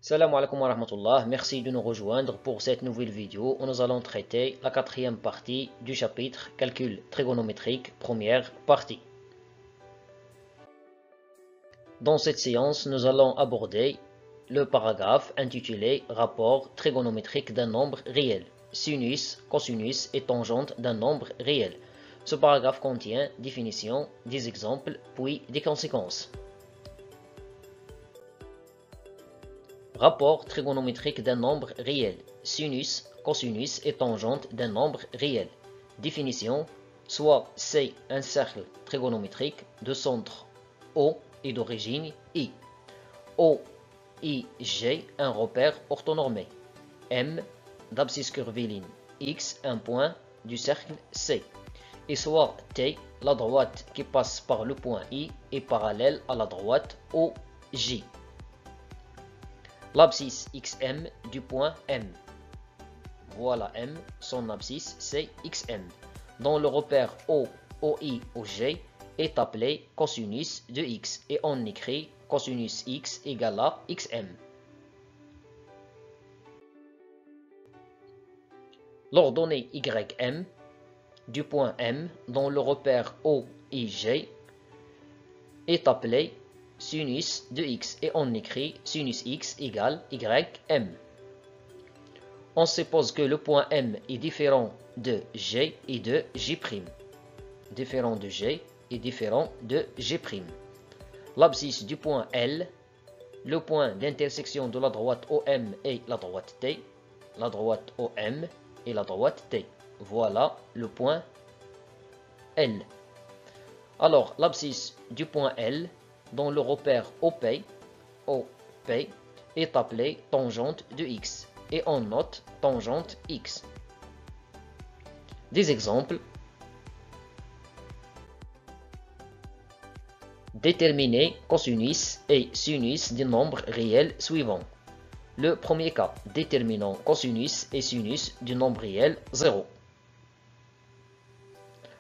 Salam alaikum wa rahmatullah, merci de nous rejoindre pour cette nouvelle vidéo où nous allons traiter la quatrième partie du chapitre Calcul trigonométrique, première partie. Dans cette séance, nous allons aborder le paragraphe intitulé Rapport trigonométrique d'un nombre réel, sinus, cosinus et tangente d'un nombre réel. Ce paragraphe contient définition, des exemples, puis des conséquences. Rapport trigonométrique d'un nombre réel, sinus, cosinus et tangente d'un nombre réel. Définition, soit c'est un cercle trigonométrique de centre O et d'origine I. O, I, G, un repère orthonormé. M, d'abscisse curviligne. X, un point du cercle C. Et soit T, la droite qui passe par le point I est parallèle à la droite OJ. L'abscisse XM du point M. Voilà M, son abscisse c'est XM. Dont le repère O, OI, OG est appelé cosinus de X et on écrit cosinus X égale à XM. L'ordonnée YM du point M dont le repère OIG est appelé sinus de x et on écrit sinus x égale ym. On suppose que le point M est différent de G et de J'. Différent de G et différent de J'. L'abscisse du point L, le point d'intersection de la droite OM et la droite T, la droite OM et la droite T. Voilà le point L. Alors, l'abscisse du point L dont le repère OP est appelé tangente de x et on note tangente x. Des exemples. Déterminer cosinus et sinus des nombres réels suivants. Le premier cas, déterminant cosinus et sinus du nombre réel 0.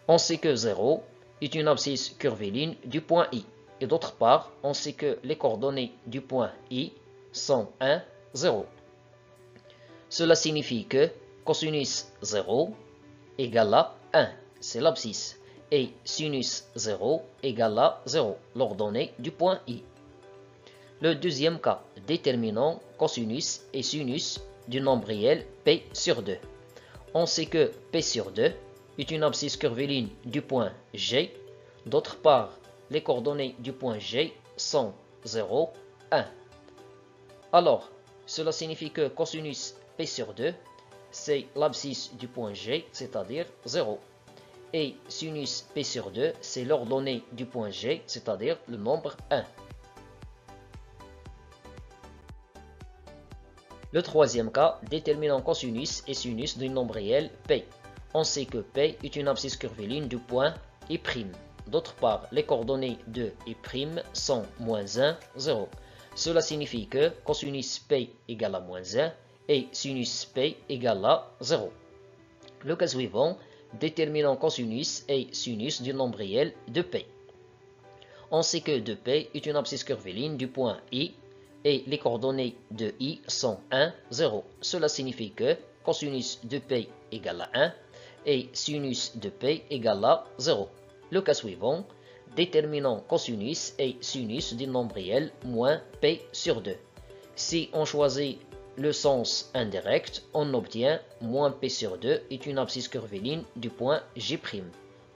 On sait que 0 est une abscisse curviligne du point I. Et d'autre part, on sait que les coordonnées du point I sont 1, 0. Cela signifie que cosinus 0 égale à 1, c'est l'abscisse, et sinus 0 égale à 0, l'ordonnée du point I. Le deuxième cas, déterminant cosinus et sinus du nombre réel P sur 2. On sait que P sur 2 est une abscisse curviligne du point G. D'autre part, les coordonnées du point G sont 0, 1. Alors, cela signifie que cosinus P sur 2, c'est l'abscisse du point G, c'est-à-dire 0. Et sinus P sur 2, c'est l'ordonnée du point G, c'est-à-dire le nombre 1. Le troisième cas, déterminant cosinus et sinus d'un nombre réel P. On sait que P est une abscisse curviligne du point I'. D'autre part, les coordonnées de I' sont -1, 0. Cela signifie que cosinus P égale à -1 et sinus P égale à 0. Le cas suivant, déterminant cosinus et sinus du nombre réel de P. On sait que 2P est une abscisse curviligne du point I et les coordonnées de I sont 1, 0. Cela signifie que cosinus de P égale à 1 et sinus de P égale à 0. Le cas suivant, déterminant cosinus et sinus du nombre réel moins P sur 2. Si on choisit le sens indirect, on obtient moins P sur 2 est une abscisse curviligne du point J'.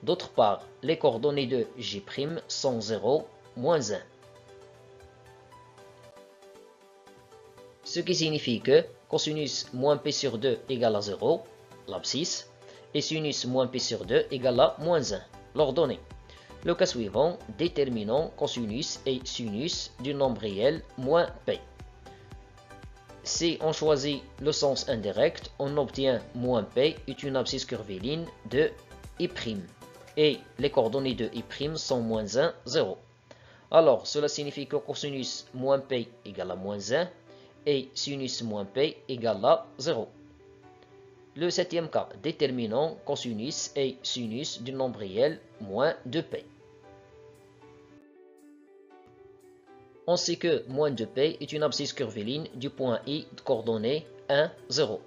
D'autre part, les coordonnées de J' sont 0, -1. Ce qui signifie que cosinus moins P sur 2 égale à 0, l'abscisse, et sinus moins P sur 2 égale à -1. L'ordonnée. Le cas suivant, déterminant cosinus et sinus du nombre réel moins P. Si on choisit le sens indirect, on obtient moins P est une abscisse curviligne de I'. Et les coordonnées de I' sont -1, 0. Alors, cela signifie que cosinus moins P égale à -1 et sinus moins P égale à 0. Le septième cas, déterminant cosinus et sinus du nombre réel moins 2P. On sait que moins de P est une abscisse curviligne du point I de coordonnées 1, 0.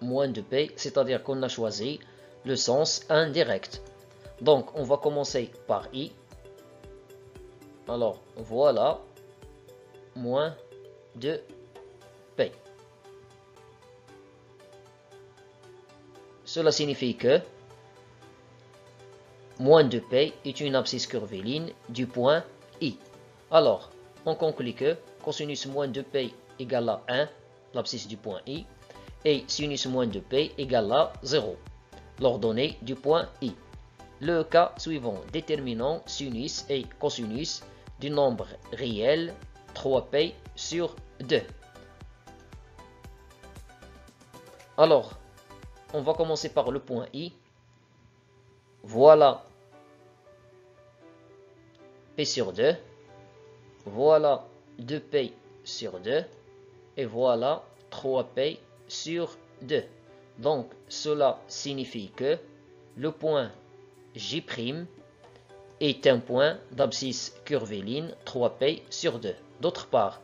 Moins de P, c'est-à-dire qu'on a choisi le sens indirect. Donc, on va commencer par I. Alors, voilà, moins de P. Cela signifie que moins de P est une abscisse curviligne du point I. Alors, on conclut que cosinus moins de P égale à 1, l'abscisse du point I, et sinus moins de P égale à 0, l'ordonnée du point I. Le cas suivant, déterminant sinus et cosinus du nombre réel 3P sur 2. Alors, on va commencer par le point I. Voilà P sur 2. Voilà 2P sur 2. Et voilà 3P sur 2. Donc, cela signifie que le point J' est un point d'abscisse curviligne 3P sur 2. D'autre part,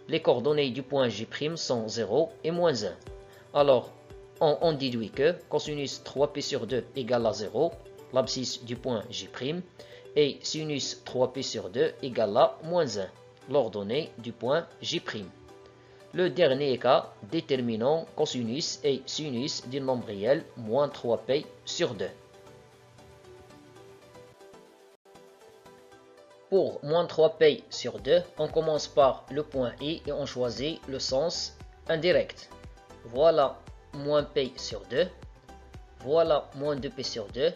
les coordonnées du point J' sont 0 et moins 1. Alors, on déduit que cosinus 3P sur 2 égale à 0, l'abscisse du point J', et sinus 3P sur 2 égale à moins 1, l'ordonnée du point J'. Le dernier cas, déterminant cosinus et sinus du nombre réel moins 3P sur 2. Pour moins 3P sur 2, on commence par le point I et on choisit le sens indirect. Voilà moins P sur 2, voilà moins 2P sur 2,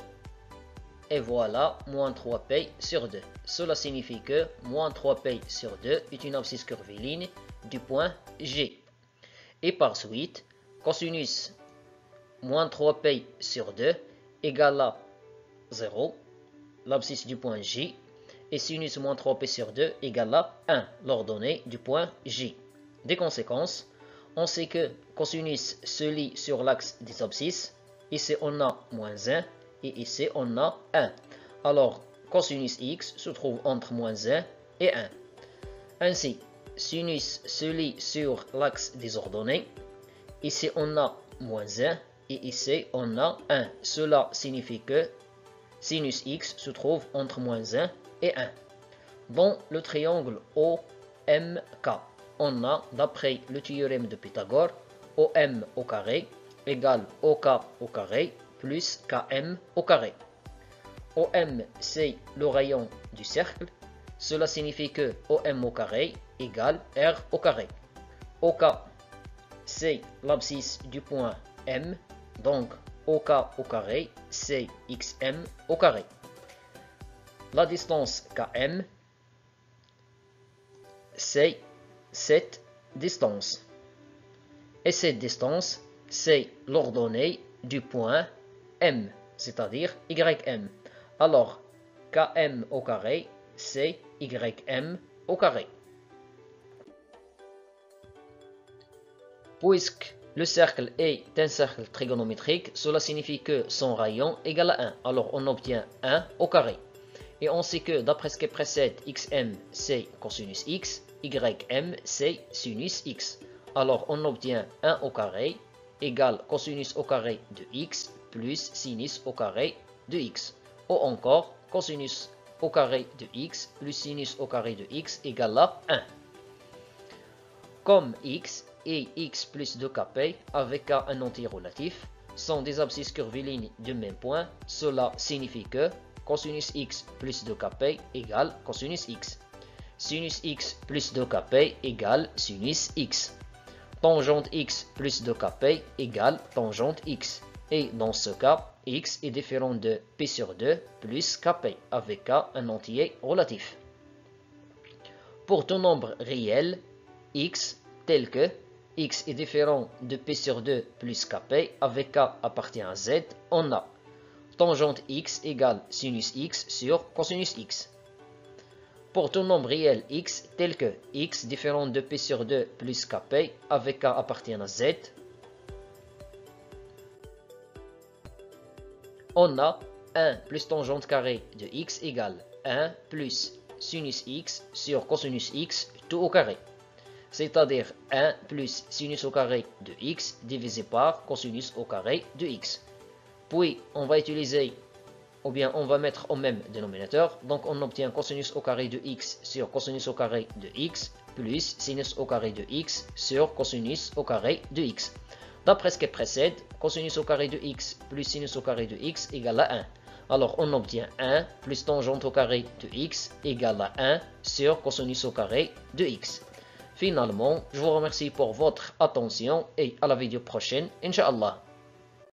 et voilà moins 3P sur 2. Cela signifie que moins 3P sur 2 est une abscisse curviligne du point G. Et par suite, cosinus moins 3P sur 2 égale à 0, l'abscisse du point J, et sinus moins 3P sur 2 égale à 1, l'ordonnée du point J. Des conséquences, on sait que cosinus se lie sur l'axe des abscisses. Ici on a moins 1 et ici on a 1. Alors cosinus x se trouve entre moins 1 et 1. Ainsi, sinus se lie sur l'axe des ordonnées. Ici on a moins 1 et ici on a 1. Cela signifie que sinus x se trouve entre moins 1 et 1. Dans le triangle OMK, on a, d'après le théorème de Pythagore, OM au carré égale OK au carré plus KM au carré. OM, c'est le rayon du cercle. Cela signifie que OM au carré égale R au carré. OK, c'est l'abscisse du point M. Donc, OK au carré, c'est XM au carré. La distance KM, c'est cette distance. Et cette distance, c'est l'ordonnée du point M, c'est-à-dire YM. Alors, KM au carré, c'est YM au carré. Puisque le cercle est un cercle trigonométrique, cela signifie que son rayon égale à 1. Alors, on obtient 1 au carré. Et on sait que d'après ce qui précède, XM c'est cosinus X, YM c'est sinus X. Alors on obtient 1 au carré égale cosinus au carré de X plus sinus au carré de X. Ou encore cosinus au carré de X plus sinus au carré de X égale à 1. Comme X et X plus 2kp avec un entier relatif sont des abscisses curvilignes du même point, cela signifie que cosinus x plus 2kp égale cosinus x. Sinus x plus 2kp égale sinus x. Tangente x plus 2kp égale tangente x. Et dans ce cas, x est différent de p sur 2 plus kp avec un entier relatif. Pour tout nombre réel, x tel que x est différent de p sur 2 plus kp avec k appartient à z, on a tangente x égale sinus x sur cosinus x. Pour tout nombre réel x tel que x différent de p sur 2 plus kp avec k appartient à z, on a 1 plus tangente carrée de x égale 1 plus sinus x sur cosinus x tout au carré. C'est-à-dire 1 plus sinus au carré de x divisé par cosinus au carré de x. Puis, on va utiliser, ou bien on va mettre au même dénominateur. Donc, on obtient cosinus au carré de x sur cosinus au carré de x plus sinus au carré de x sur cosinus au carré de x. D'après ce qui précède, cosinus au carré de x plus sinus au carré de x égale à 1. Alors, on obtient 1 plus tangente au carré de x égale à 1 sur cosinus au carré de x. Finalement, je vous remercie pour votre attention et à la vidéo prochaine, Inch'Allah.